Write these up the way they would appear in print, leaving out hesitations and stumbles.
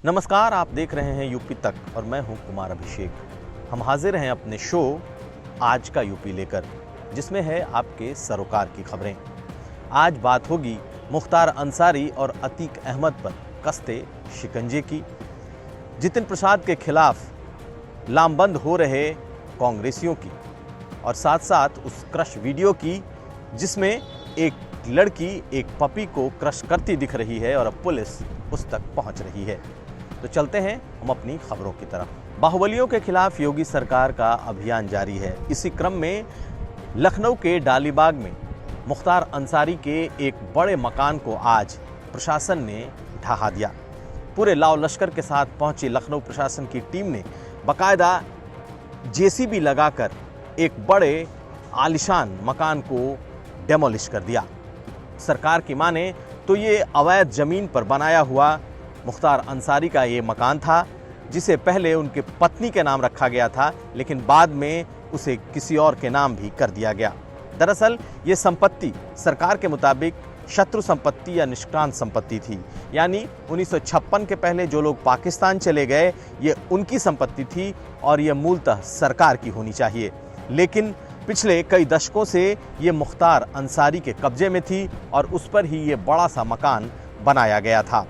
नमस्कार, आप देख रहे हैं यूपी तक और मैं हूं कुमार अभिषेक। हम हाजिर हैं अपने शो आज का यूपी लेकर, जिसमें है आपके सरोकार की खबरें। आज बात होगी मुख्तार अंसारी और अतीक अहमद पर कसते शिकंजे की, जितिन प्रसाद के खिलाफ लामबंद हो रहे कांग्रेसियों की, और साथ साथ उस क्रश वीडियो की जिसमें एक लड़की एक पपी को क्रश करती दिख रही है और अब पुलिस उस तक पहुंच रही है। तो चलते हैं हम अपनी खबरों की तरफ। बाहुबलियों के खिलाफ योगी सरकार का अभियान जारी है। इसी क्रम में लखनऊ के डालीबाग में मुख्तार अंसारी के एक बड़े मकान को आज प्रशासन ने ढहा दिया। पूरे लाव लश्कर के साथ पहुंची लखनऊ प्रशासन की टीम ने बाकायदा जेसीबी लगाकर एक बड़े आलिशान मकान को डेमोलिश कर दिया। सरकार की माने तो ये अवैध जमीन पर बनाया हुआ मुख्तार अंसारी का ये मकान था, जिसे पहले उनके पत्नी के नाम रखा गया था, लेकिन बाद में उसे किसी और के नाम भी कर दिया गया। दरअसल ये संपत्ति सरकार के मुताबिक शत्रु संपत्ति या निष्क्रांत संपत्ति थी, यानी 1956 के पहले जो लोग पाकिस्तान चले गए ये उनकी संपत्ति थी और ये मूलतः सरकार की होनी चाहिए। लेकिन पिछले कई दशकों से ये मुख्तार अंसारी के कब्जे में थी और उस पर ही ये बड़ा सा मकान बनाया गया था।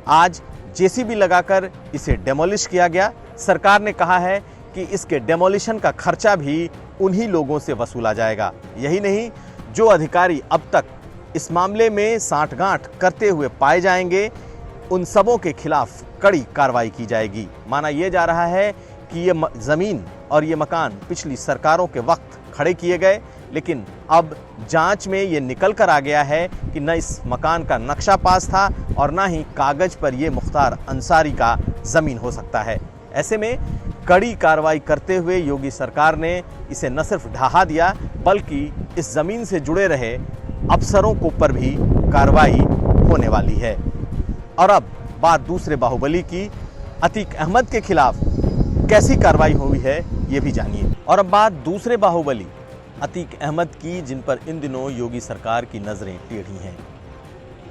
आज जेसीबी लगाकर इसे डेमोलिश किया गया। सरकार ने कहा है कि इसके डेमोलिशन का खर्चा भी उन्हीं लोगों से वसूला जाएगा। यही नहीं, जो अधिकारी अब तक इस मामले में सांठगांठ करते हुए पाए जाएंगे उन सबों के खिलाफ कड़ी कार्रवाई की जाएगी। माना यह जा रहा है कि ये ज़मीन और ये मकान पिछली सरकारों के वक्त खड़े किए गए, लेकिन अब जांच में ये निकल कर आ गया है कि न इस मकान का नक्शा पास था और ना ही कागज पर ये मुख्तार अंसारी का ज़मीन हो सकता है। ऐसे में कड़ी कार्रवाई करते हुए योगी सरकार ने इसे न सिर्फ ढहा दिया बल्कि इस ज़मीन से जुड़े रहे अफसरों को पर भी कार्रवाई होने वाली है। और अब बात दूसरे बाहुबली की, अतीक अहमद के खिलाफ कैसी कार्रवाई हुई है ये भी जानिए। और अब बात दूसरे बाहुबली अतीक अहमद की, जिन पर इन दिनों योगी सरकार की नज़रें टेढ़ी हैं।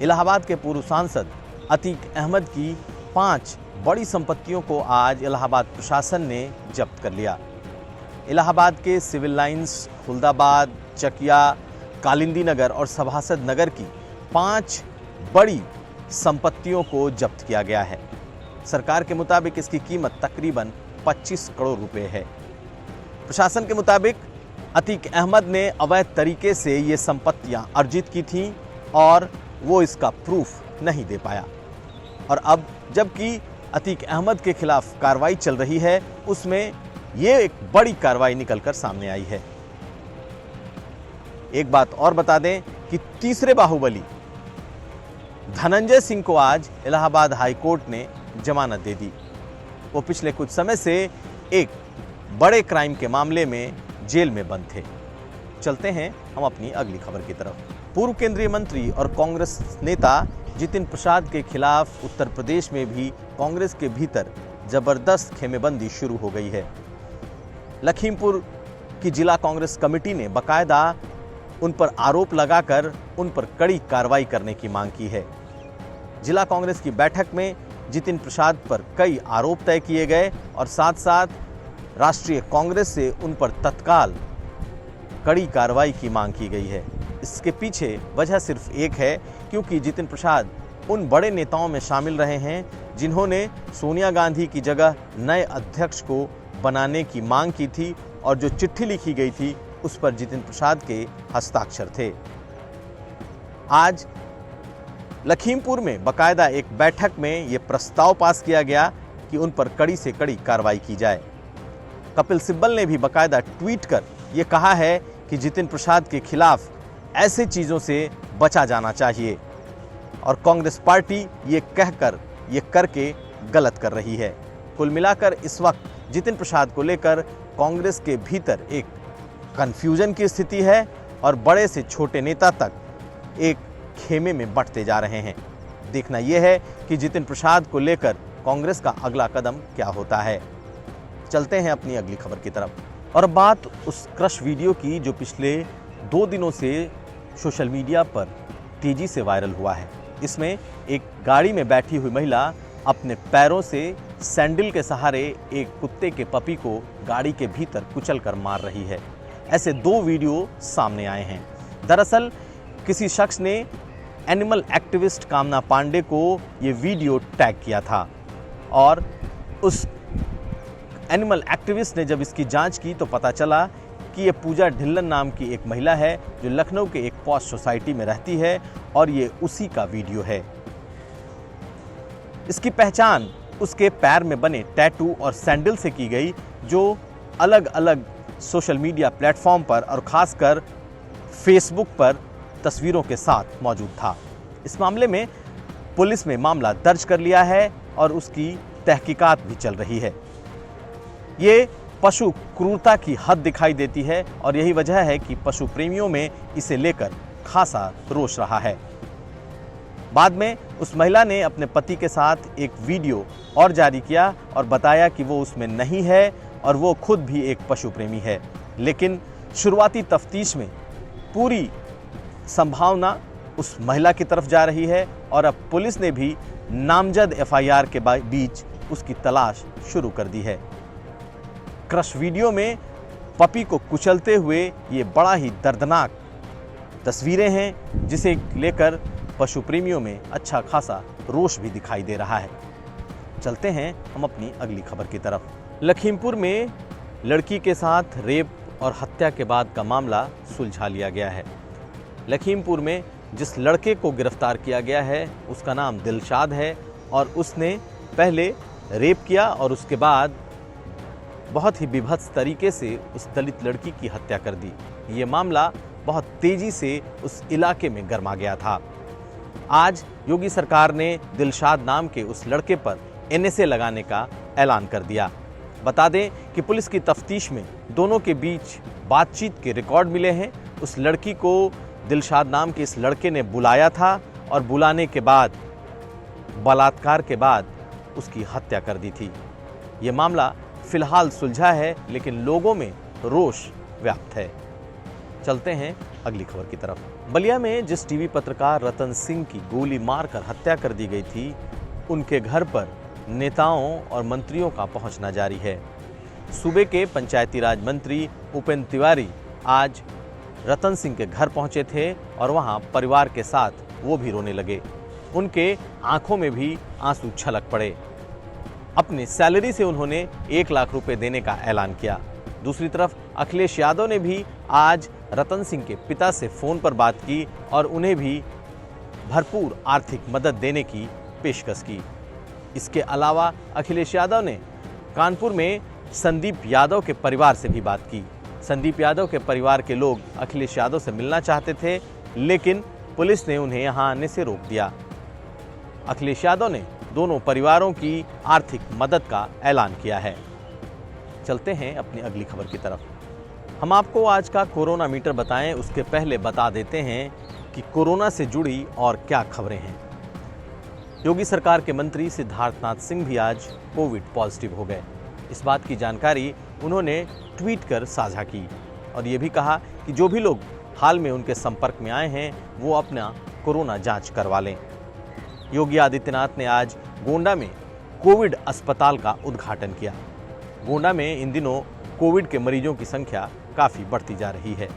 इलाहाबाद के पूर्व सांसद अतीक अहमद की 5 बड़ी संपत्तियों को आज इलाहाबाद प्रशासन ने जब्त कर लिया। इलाहाबाद के सिविल लाइंस, खुलदाबाद, चकिया, कालिंदी नगर और सभासद नगर की 5 बड़ी संपत्तियों को जब्त किया गया है। सरकार के मुताबिक इसकी कीमत तकरीबन 25 करोड़ रुपए है। प्रशासन के मुताबिक अतीक अहमद ने अवैध तरीके से ये संपत्तियां अर्जित की थीं और वो इसका प्रूफ नहीं दे पाया। और अब जबकि अतीक अहमद के खिलाफ कार्रवाई चल रही है, उसमें ये एक बड़ी कार्रवाई निकलकर सामने आई है। एक बात और बता दें कि तीसरे बाहुबली धनंजय सिंह को आज इलाहाबाद हाई कोर्ट ने जमानत दे दी। वो पिछले कुछ समय से एक बड़े क्राइम के मामले में जेल में बंद थे। चलते हैं हम अपनी अगली खबर की तरफ। पूर्व केंद्रीय मंत्री और कांग्रेस नेता जितिन प्रसाद के खिलाफ उत्तर प्रदेश में भी कांग्रेस के भीतर जबरदस्त खेमेबंदी शुरू हो गई है। लखीमपुर की जिला कांग्रेस कमेटी ने बाकायदा उन पर आरोप लगाकर उन पर कड़ी कार्रवाई करने की मांग की है। जिला कांग्रेस की बैठक में जितिन प्रसाद पर कई आरोप तय किए गए और साथ साथ राष्ट्रीय कांग्रेस से उन पर तत्काल कड़ी कार्रवाई की मांग की गई है। इसके पीछे वजह सिर्फ एक है, क्योंकि जितिन प्रसाद उन बड़े नेताओं में शामिल रहे हैं जिन्होंने सोनिया गांधी की जगह नए अध्यक्ष को बनाने की मांग की थी और जो चिट्ठी लिखी गई थी उस पर जितिन प्रसाद के हस्ताक्षर थे। आज लखीमपुर में बाकायदा एक बैठक में ये प्रस्ताव पास किया गया कि उन पर कड़ी से कड़ी कार्रवाई की जाए। कपिल सिब्बल ने भी बाकायदा ट्वीट कर ये कहा है कि जितिन प्रसाद के खिलाफ ऐसे चीज़ों से बचा जाना चाहिए और कांग्रेस पार्टी ये कहकर ये करके गलत कर रही है। कुल मिलाकर इस वक्त जितिन प्रसाद को लेकर कांग्रेस के भीतर एक कन्फ्यूजन की स्थिति है और बड़े से छोटे नेता तक एक खेमे में बंटते जा रहे हैं। देखना यह है कि जितिन प्रसाद को लेकर कांग्रेस का अगला कदम क्या होता है। चलते हैं अपनी अगली खबर की तरफ। और बात उस क्रश वीडियो की जो पिछले 2 दिनों से सोशल मीडिया पर तेजी से वायरल हुआ है। इसमें एक गाड़ी में बैठी हुई महिला अपने पैरों से सैंडल के सहारे एक कुत्ते के पपी को गाड़ी के भीतर कुचलकर मार रही है। ऐसे 2 वीडियो सामने आए हैं। दरअसल किसी शख्स ने एनिमल एक्टिविस्ट कामना पांडे को ये वीडियो टैग किया था और उस एनिमल एक्टिविस्ट ने जब इसकी जांच की तो पता चला कि ये पूजा ढिल्लन नाम की एक महिला है जो लखनऊ के एक पॉश सोसाइटी में रहती है और ये उसी का वीडियो है। इसकी पहचान उसके पैर में बने टैटू और सैंडल से की गई, जो अलग अलग सोशल मीडिया प्लेटफॉर्म पर और खासकर फेसबुक पर तस्वीरों के साथ मौजूद था। इस मामले में पुलिस ने मामला दर्ज कर लिया है और उसकी तहकीकात भी चल रही है। ये पशु क्रूरता की हद दिखाई देती है और यही वजह है कि पशु प्रेमियों में इसे लेकर खासा रोष रहा है। बाद में उस महिला ने अपने पति के साथ एक वीडियो और जारी किया और बताया कि वो उसमें नहीं है और वो खुद भी एक पशु प्रेमी है। लेकिन शुरुआती तफ्तीश में पूरी संभावना उस महिला की तरफ जा रही है और अब पुलिस ने भी नामजद एफआईआर के बीच उसकी तलाश शुरू कर दी है। क्रश वीडियो में पपी को कुचलते हुए ये बड़ा ही दर्दनाक तस्वीरें हैं, जिसे लेकर पशु प्रेमियों में अच्छा खासा रोष भी दिखाई दे रहा है। चलते हैं हम अपनी अगली खबर की तरफ। लखीमपुर में लड़की के साथ रेप और हत्या के बाद का मामला सुलझा लिया गया है। लखीमपुर में जिस लड़के को गिरफ्तार किया गया है उसका नाम दिलशाद है और उसने पहले रेप किया और उसके बाद बहुत ही बीभत्स तरीके से उस दलित लड़की की हत्या कर दी। ये मामला बहुत तेजी से उस इलाके में गर्मा गया था। आज योगी सरकार ने दिलशाद नाम के उस लड़के पर एनएसए लगाने का ऐलान कर दिया। बता दें कि पुलिस की तफ्तीश में दोनों के बीच बातचीत के रिकॉर्ड मिले हैं। उस लड़की को दिलशाद नाम के इस लड़के ने बुलाया था और बुलाने के बाद बलात्कार के बाद उसकी हत्या कर दी थी। ये मामला फिलहाल सुलझा है, लेकिन लोगों में रोष व्याप्त है। चलते हैं अगली खबर की तरफ। बलिया में जिस टीवी पत्रकार रतन सिंह की गोली मारकर हत्या कर दी गई थी, उनके घर पर नेताओं और मंत्रियों का पहुंचना जारी है। सूबे के पंचायती राज मंत्री उपेंद्र तिवारी आज रतन सिंह के घर पहुंचे थे और वहां परिवार के साथ वो भी रोने लगे। उनके आंखों में भी आंसू छलक पड़े। अपनी सैलरी से उन्होंने 1 लाख रुपए देने का ऐलान किया। दूसरी तरफ अखिलेश यादव ने भी आज रतन सिंह के पिता से फोन पर बात की और उन्हें भी भरपूर आर्थिक मदद देने की पेशकश की। इसके अलावा अखिलेश यादव ने कानपुर में संदीप यादव के परिवार से भी बात की। संदीप यादव के परिवार के लोग अखिलेश यादव से मिलना चाहते थे, लेकिन पुलिस ने उन्हें यहां आने से रोक दिया। अखिलेश यादव ने दोनों परिवारों की आर्थिक मदद का ऐलान किया है। चलते हैं अपनी अगली खबर की तरफ। हम आपको आज का कोरोना मीटर बताएं, उसके पहले बता देते हैं कि कोरोना से जुड़ी और क्या खबरें हैं। योगी सरकार के मंत्री सिद्धार्थनाथ सिंह भी आज कोविड पॉजिटिव हो गए। इस बात की जानकारी उन्होंने ट्वीट कर साझा की और ये भी कहा कि जो भी लोग हाल में उनके संपर्क में आए हैं वो अपना कोरोना जांच करवा लें। योगी आदित्यनाथ ने आज गोंडा में कोविड अस्पताल का उद्घाटन किया। गोंडा में इन दिनों कोविड के मरीजों की संख्या काफी बढ़ती जा रही है।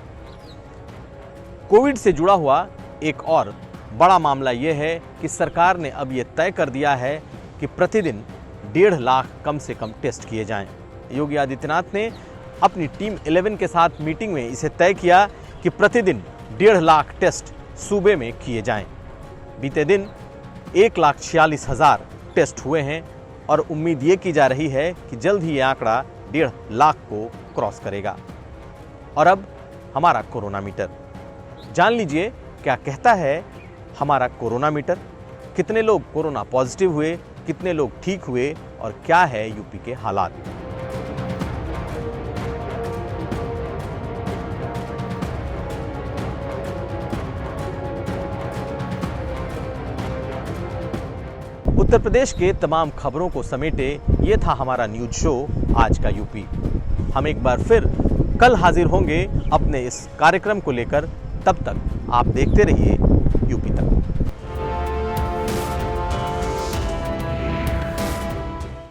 कोविड से जुड़ा हुआ एक और बड़ा मामला यह है कि सरकार ने अब यह तय कर दिया है कि प्रतिदिन 1.5 लाख कम से कम टेस्ट किए जाएं। योगी आदित्यनाथ ने अपनी टीम 11 के साथ मीटिंग में इसे तय किया कि प्रतिदिन 1.5 लाख टेस्ट सूबे में किए जाएं। बीते दिन 1,46,000 टेस्ट हुए हैं और उम्मीद ये की जा रही है कि जल्द ही ये आंकड़ा 1.5 लाख को क्रॉस करेगा। और अब हमारा कोरोना मीटर, जान लीजिए क्या कहता है हमारा कोरोना मीटर। कितने लोग कोरोना पॉजिटिव हुए, कितने लोग ठीक हुए और क्या है यूपी के हालात। उत्तर प्रदेश के तमाम खबरों को समेटे ये था हमारा न्यूज शो आज का यूपी। हम एक बार फिर कल हाजिर होंगे अपने इस कार्यक्रम को लेकर। तब तक आप देखते रहिए यूपी तक।